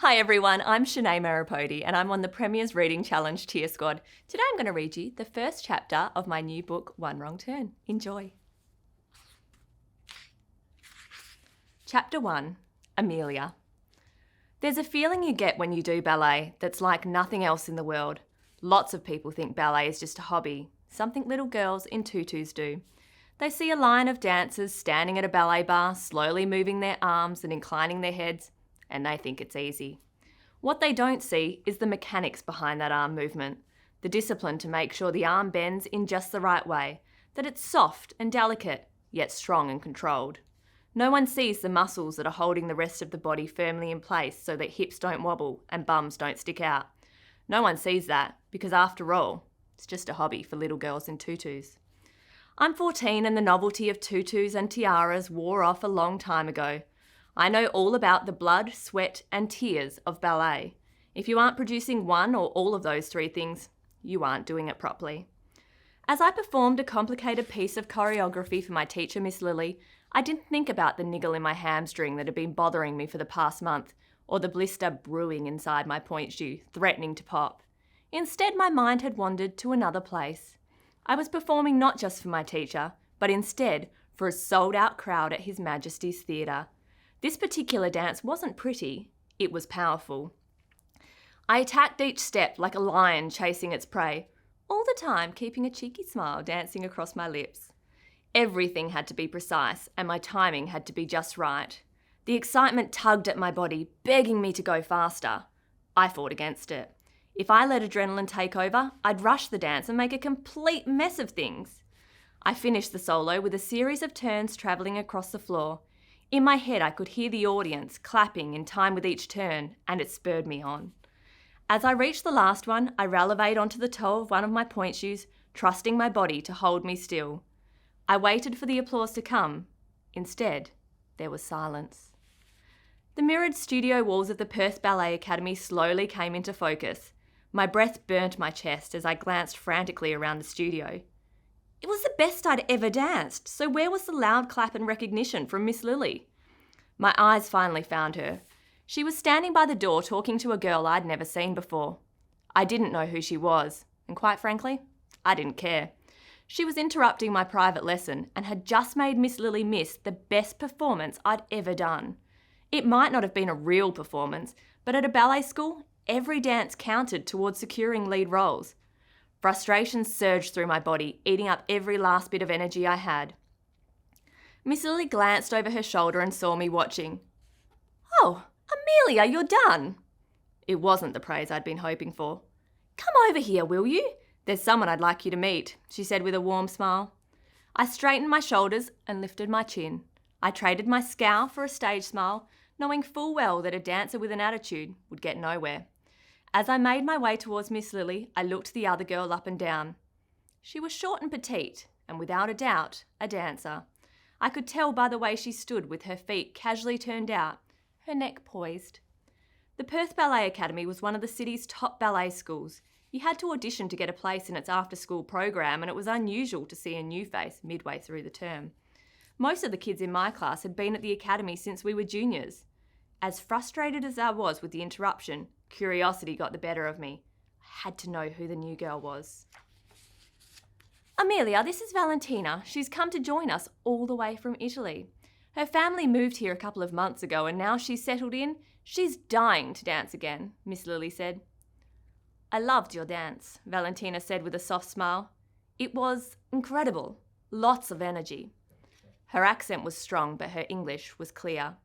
Hi everyone, I'm Chenée Marrapodi and I'm on the Premier's Reading Challenge Tier Squad. Today I'm going to read you the first chapter of my new book, One Wrong Turn. Enjoy. Chapter 1, Amelia. There's a feeling you get when you do ballet that's like nothing else in the world. Lots of people think ballet is just a hobby, something little girls in tutus do. They see a line of dancers standing at a ballet bar, slowly moving their arms and inclining their heads, and they think it's easy. What they don't see is the mechanics behind that arm movement, the discipline to make sure the arm bends in just the right way, that it's soft and delicate, yet strong and controlled. No one sees the muscles that are holding the rest of the body firmly in place so that hips don't wobble and bums don't stick out. No one sees that because, after all, it's just a hobby for little girls in tutus. I'm 14 and the novelty of tutus and tiaras wore off a long time ago. I know all about the blood, sweat and tears of ballet. If you aren't producing one or all of those three things, you aren't doing it properly. As I performed a complicated piece of choreography for my teacher, Miss Lily, I didn't think about the niggle in my hamstring that had been bothering me for the past month, or the blister brewing inside my point shoe, threatening to pop. Instead, my mind had wandered to another place. I was performing not just for my teacher, but instead for a sold-out crowd at His Majesty's Theatre. This particular dance wasn't pretty, it was powerful. I attacked each step like a lion chasing its prey, all the time keeping a cheeky smile dancing across my lips. Everything had to be precise and my timing had to be just right. The excitement tugged at my body, begging me to go faster. I fought against it. If I let adrenaline take over, I'd rush the dance and make a complete mess of things. I finished the solo with a series of turns travelling across the floor. In my head, I could hear the audience clapping in time with each turn, and it spurred me on. As I reached the last one, I rallied onto the toe of one of my point shoes, trusting my body to hold me still. I waited for the applause to come. Instead, there was silence. The mirrored studio walls of the Perth Ballet Academy slowly came into focus. My breath burnt my chest as I glanced frantically around the studio. It was the best I'd ever danced, so where was the loud clap and recognition from Miss Lily? My eyes finally found her. She was standing by the door talking to a girl I'd never seen before. I didn't know who she was, and quite frankly, I didn't care. She was interrupting my private lesson and had just made Miss Lily miss the best performance I'd ever done. It might not have been a real performance, but at a ballet school, every dance counted towards securing lead roles. Frustration surged through my body, eating up every last bit of energy I had. Miss Lily glanced over her shoulder and saw me watching. "Oh, Amelia, you're done." It wasn't the praise I'd been hoping for. "Come over here, will you? There's someone I'd like you to meet," she said with a warm smile. I straightened my shoulders and lifted my chin. I traded my scowl for a stage smile, knowing full well that a dancer with an attitude would get nowhere. As I made my way towards Miss Lily, I looked the other girl up and down. She was short and petite, and without a doubt, a dancer. I could tell by the way she stood with her feet casually turned out, her neck poised. The Perth Ballet Academy was one of the city's top ballet schools. You had to audition to get a place in its after-school program, and it was unusual to see a new face midway through the term. Most of the kids in my class had been at the academy since we were juniors. As frustrated as I was with the interruption, curiosity got the better of me. I had to know who the new girl was. "Amelia, this is Valentina. She's come to join us all the way from Italy. Her family moved here a couple of months ago and now she's settled in. She's dying to dance again," Miss Lily said. "I loved your dance," Valentina said with a soft smile. "It was incredible. Lots of energy." Her accent was strong, but her English was clear.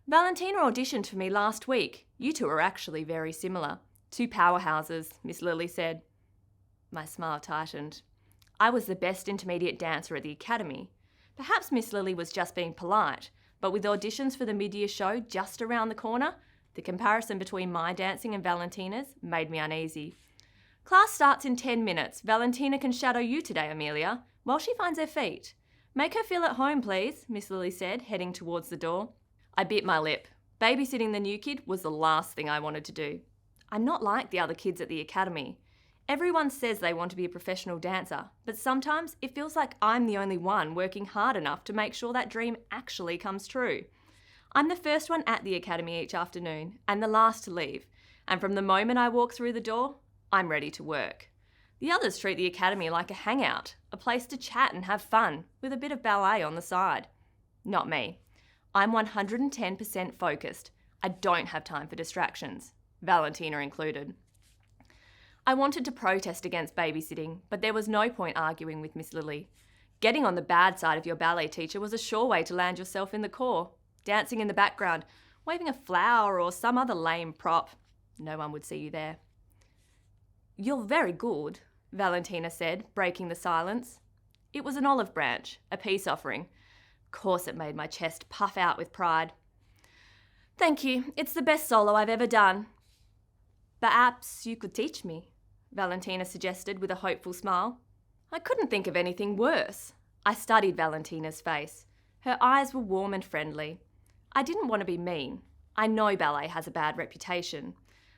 "Valentina auditioned for me last week. You two are actually very similar. Two powerhouses," Miss Lily said. My smile tightened. I was the best intermediate dancer at the academy. Perhaps Miss Lily was just being polite, but with auditions for the mid-year show just around the corner, the comparison between my dancing and Valentina's made me uneasy. "Class starts in 10 minutes. Valentina can shadow you today, Amelia, while she finds her feet. Make her feel at home, please," Miss Lily said, heading towards the door. I bit my lip. Babysitting the new kid was the last thing I wanted to do. I'm not like the other kids at the academy. Everyone says they want to be a professional dancer, but sometimes it feels like I'm the only one working hard enough to make sure that dream actually comes true. I'm the first one at the academy each afternoon and the last to leave, and from the moment I walk through the door, I'm ready to work. The others treat the academy like a hangout, a place to chat and have fun, with a bit of ballet on the side. Not me. I'm 110% focused. I don't have time for distractions, Valentina included. I wanted to protest against babysitting, but there was no point arguing with Miss Lily. Getting on the bad side of your ballet teacher was a sure way to land yourself in the corps, dancing in the background, waving a flower or some other lame prop. No one would see you there. "You're very good," Valentina said, breaking the silence. It was an olive branch, a peace offering. Of course it made my chest puff out with pride. "Thank you, it's the best solo I've ever done." "Perhaps you could teach me," Valentina suggested with a hopeful smile. I couldn't think of anything worse. I studied Valentina's face. Her eyes were warm and friendly. I didn't want to be mean. I know ballet has a bad reputation.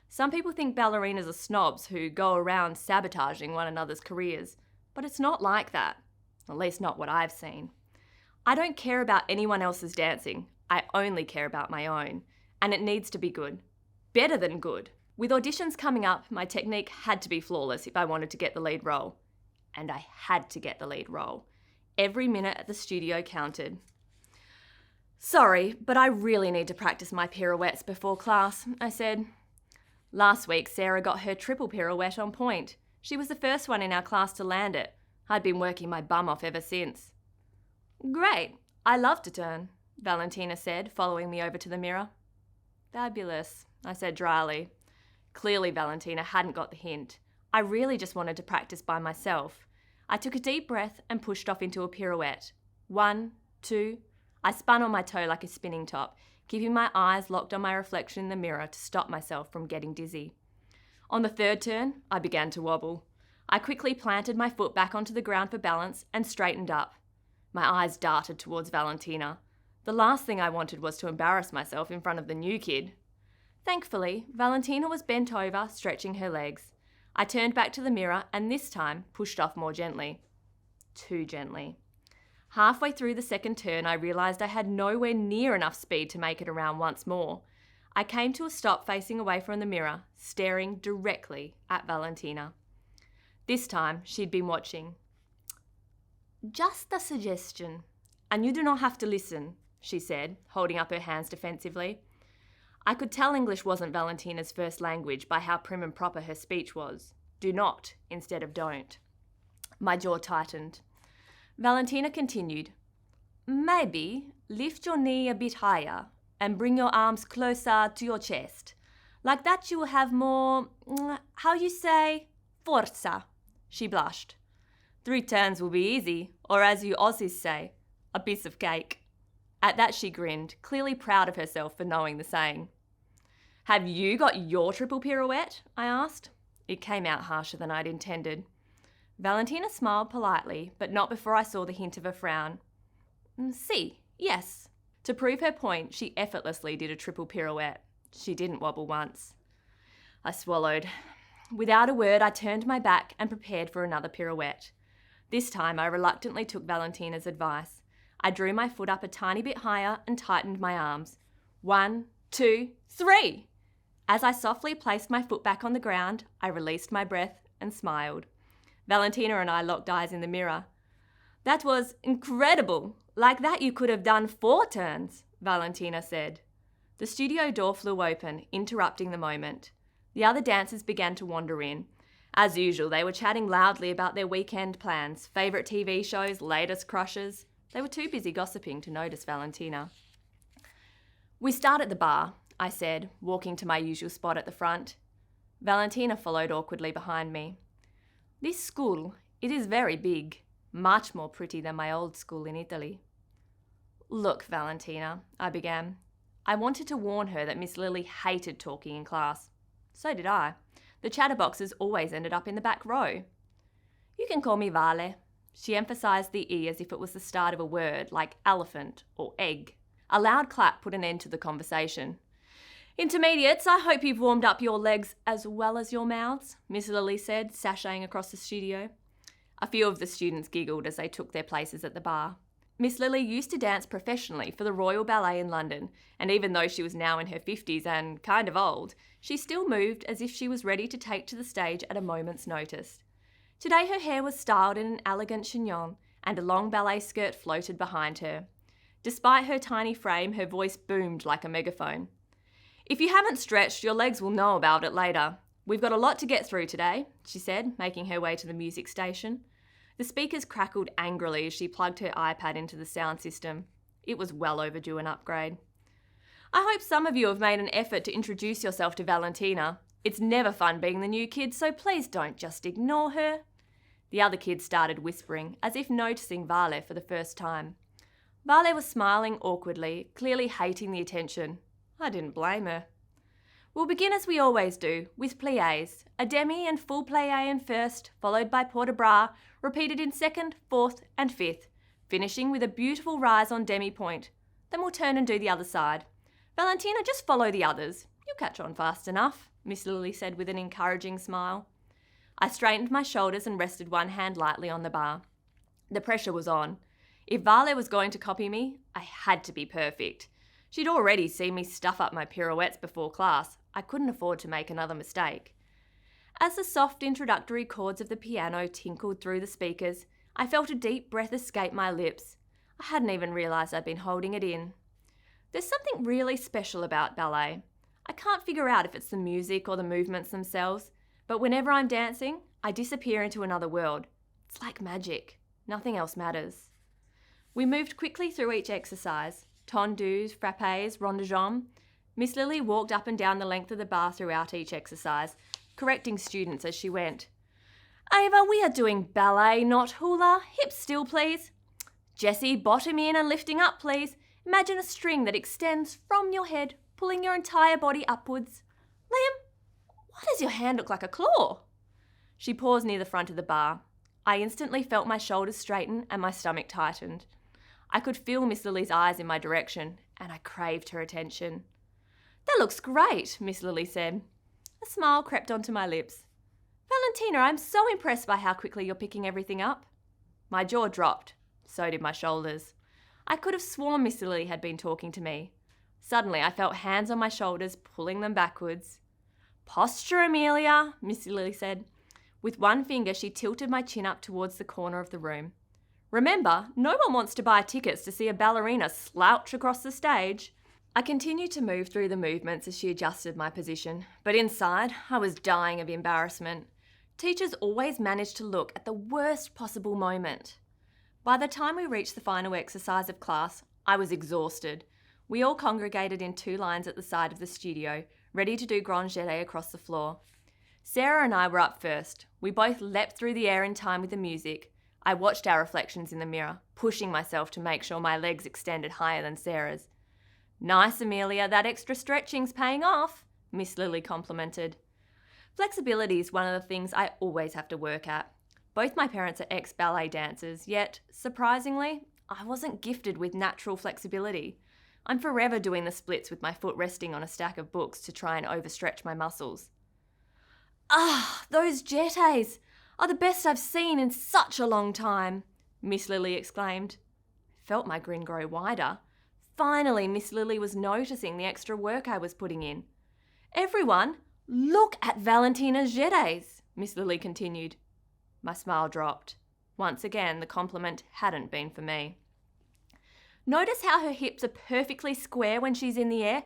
Some people think ballerinas are snobs who go around sabotaging one another's careers, but it's not like that. At least not what I've seen. I don't care about anyone else's dancing. I only care about my own. And it needs to be good. Better than good. With auditions coming up, my technique had to be flawless if I wanted to get the lead role. And I had to get the lead role. Every minute at the studio counted. "Sorry, but I really need to practice my pirouettes before class," I said. Last week, Sarah got her triple pirouette on point. She was the first one in our class to land it. I'd been working my bum off ever since. "Great, I love to turn," Valentina said, following me over to the mirror. "Fabulous," I said dryly. Clearly Valentina hadn't got the hint. I really just wanted to practice by myself. I took a deep breath and pushed off into a pirouette. 1, 2, I spun on my toe like a spinning top, keeping my eyes locked on my reflection in the mirror to stop myself from getting dizzy. On the third turn, I began to wobble. I quickly planted my foot back onto the ground for balance and straightened up. My eyes darted towards Valentina. The last thing I wanted was to embarrass myself in front of the new kid. Thankfully, Valentina was bent over, stretching her legs. I turned back to the mirror and this time pushed off more gently. Too gently. Halfway through the second turn, I realised I had nowhere near enough speed to make it around once more. I came to a stop facing away from the mirror, staring directly at Valentina. This time, she'd been watching. "Just a suggestion, and you do not have to listen," she said, holding up her hands defensively. I could tell English wasn't Valentina's first language by how prim and proper her speech was. Do not instead of don't. My jaw tightened. Valentina continued. "Maybe lift your knee a bit higher and bring your arms closer to your chest. Like that you will have more, how you say, forza." She blushed. 3 turns will be easy, or as you Aussies say, a piece of cake. At that she grinned, clearly proud of herself for knowing the saying. "Have you got your triple pirouette?" I asked. It came out harsher than I'd intended. Valentina smiled politely, but not before I saw the hint of a frown. "Si, yes." To prove her point, she effortlessly did a triple pirouette. She didn't wobble once. I swallowed. Without a word, I turned my back and prepared for another pirouette. This time, I reluctantly took Valentina's advice. I drew my foot up a tiny bit higher and tightened my arms. 1, 2, 3! As I softly placed my foot back on the ground, I released my breath and smiled. Valentina and I locked eyes in the mirror. "That was incredible! Like that you could have done 4 turns," Valentina said. The studio door flew open, interrupting the moment. The other dancers began to wander in. As usual, they were chatting loudly about their weekend plans, favourite TV shows, latest crushes. They were too busy gossiping to notice Valentina. "We start at the bar," I said, walking to my usual spot at the front. Valentina followed awkwardly behind me. "This school, it is very big, much more pretty than my old school in Italy." "Look, Valentina," I began. I wanted to warn her that Miss Lily hated talking in class. So did I. The chatterboxes always ended up in the back row. "You can call me Vale." She emphasised the E as if it was the start of a word, like elephant or egg. A loud clap put an end to the conversation. "Intermediates, I hope you've warmed up your legs as well as your mouths," Miss Lily said, sashaying across the studio. A few of the students giggled as they took their places at the bar. Miss Lily used to dance professionally for the Royal Ballet in London, and even though she was now in her 50s and kind of old, she still moved as if she was ready to take to the stage at a moment's notice. Today her hair was styled in an elegant chignon, and a long ballet skirt floated behind her. Despite her tiny frame, her voice boomed like a megaphone. "If you haven't stretched, your legs will know about it later. We've got a lot to get through today," she said, making her way to the music station. The speakers crackled angrily as she plugged her iPad into the sound system. It was well overdue an upgrade. "I hope some of you have made an effort to introduce yourself to Valentina. It's never fun being the new kid, so please don't just ignore her." The other kids started whispering, as if noticing Vale for the first time. Vale was smiling awkwardly, clearly hating the attention. I didn't blame her. "We'll begin as we always do, with pliés, a demi and full plié in first, followed by port de bras, repeated in second, fourth and fifth, finishing with a beautiful rise on demi point. Then we'll turn and do the other side. Valentina, just follow the others. You'll catch on fast enough," Miss Lily said with an encouraging smile. I straightened my shoulders and rested one hand lightly on the bar. The pressure was on. If Vale was going to copy me, I had to be perfect. She'd already seen me stuff up my pirouettes before class. I couldn't afford to make another mistake. As the soft introductory chords of the piano tinkled through the speakers, I felt a deep breath escape my lips. I hadn't even realised I'd been holding it in. There's something really special about ballet. I can't figure out if it's the music or the movements themselves, but whenever I'm dancing, I disappear into another world. It's like magic. Nothing else matters. We moved quickly through each exercise. Tendus, frappés, rond de jambe. Miss Lily walked up and down the length of the bar throughout each exercise, correcting students as she went. "Ava, we are doing ballet, not hula. Hips still, please. Jessie, bottom in and lifting up, please. Imagine a string that extends from your head, pulling your entire body upwards. Liam, why does your hand look like a claw?" She paused near the front of the bar. I instantly felt my shoulders straighten and my stomach tightened. I could feel Miss Lily's eyes in my direction, and I craved her attention. "That looks great," Miss Lily said. A smile crept onto my lips. "Valentina, I'm so impressed by how quickly you're picking everything up." My jaw dropped. So did my shoulders. I could have sworn Miss Lily had been talking to me. Suddenly, I felt hands on my shoulders, pulling them backwards. "Posture, Amelia," Miss Lily said. With one finger, she tilted my chin up towards the corner of the room. "Remember, no one wants to buy tickets to see a ballerina slouch across the stage." I continued to move through the movements as she adjusted my position, but inside, I was dying of embarrassment. Teachers always managed to look at the worst possible moment. By the time we reached the final exercise of class, I was exhausted. We all congregated in 2 lines at the side of the studio, ready to do grand jeté across the floor. Sarah and I were up first. We both leapt through the air in time with the music. I watched our reflections in the mirror, pushing myself to make sure my legs extended higher than Sarah's. "Nice, Amelia, that extra stretching's paying off," Miss Lily complimented. Flexibility is one of the things I always have to work at. Both my parents are ex-ballet dancers, yet, surprisingly, I wasn't gifted with natural flexibility. I'm forever doing the splits with my foot resting on a stack of books to try and overstretch my muscles. "Ah, those jetés are the best I've seen in such a long time," Miss Lily exclaimed. I felt my grin grow wider. Finally, Miss Lily was noticing the extra work I was putting in. "Everyone, look at Valentina's jetés," Miss Lily continued. My smile dropped. Once again, the compliment hadn't been for me. "Notice how her hips are perfectly square when she's in the air?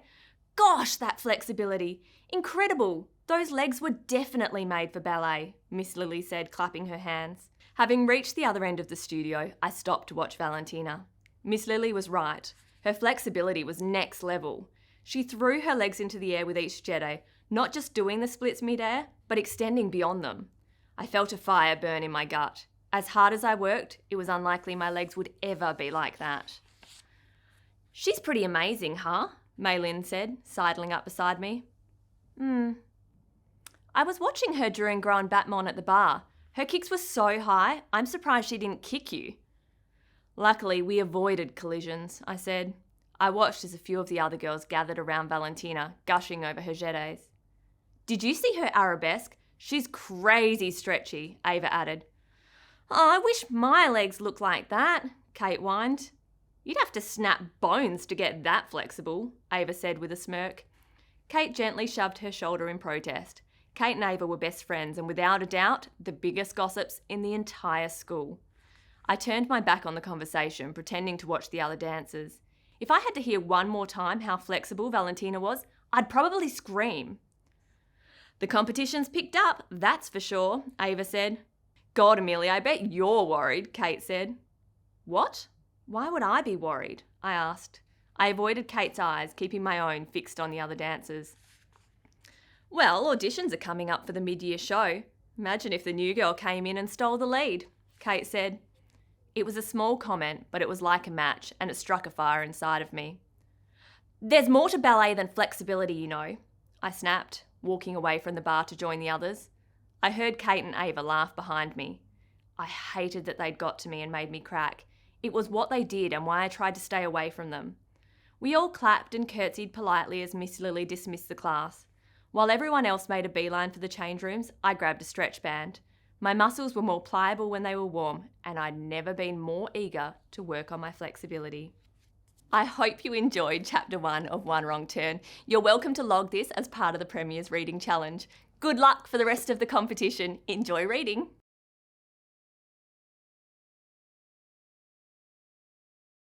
Gosh, that flexibility! Incredible! Those legs were definitely made for ballet," Miss Lily said, clapping her hands. Having reached the other end of the studio, I stopped to watch Valentina. Miss Lily was right. Her flexibility was next level. She threw her legs into the air with each jeté, not just doing the splits mid-air, but extending beyond them. I felt a fire burn in my gut. As hard as I worked, it was unlikely my legs would ever be like that. "She's pretty amazing, huh?" Maylin said, sidling up beside me. I was watching her during Grand Battement at the bar. Her kicks were so high, I'm surprised she didn't kick you. "Luckily, we avoided collisions," I said. I watched as a few of the other girls gathered around Valentina, gushing over her jetés. "Did you see her arabesque? She's crazy stretchy," Ava added. "Oh, I wish my legs looked like that," Kate whined. You'd have to snap bones to get that flexible, Ava said with a smirk. Kate gently shoved her shoulder in protest. Kate and Ava were best friends and without a doubt, the biggest gossips in the entire school. I turned my back on the conversation, pretending to watch the other dancers. If I had to hear one more time how flexible Valentina was, I'd probably scream. The competition's picked up, that's for sure, Ava said. God, Amelia, I bet you're worried, Kate said. What? Why would I be worried? I asked. I avoided Kate's eyes, keeping my own fixed on the other dancers. Well, auditions are coming up for the mid-year show. Imagine if the new girl came in and stole the lead, Kate said. It was a small comment, but it was like a match, and it struck a fire inside of me. There's more to ballet than flexibility, you know, I snapped, walking away from the bar to join the others. I heard Kate and Ava laugh behind me. I hated that they'd got to me and made me crack. It was what they did and why I tried to stay away from them. We all clapped and curtsied politely as Miss Lily dismissed the class. While everyone else made a beeline for the change rooms, I grabbed a stretch band. My muscles were more pliable when they were warm, and I'd never been more eager to work on my flexibility. I hope you enjoyed Chapter 1 of One Wrong Turn. You're welcome to log this as part of the Premier's Reading Challenge. Good luck for the rest of the competition. Enjoy reading.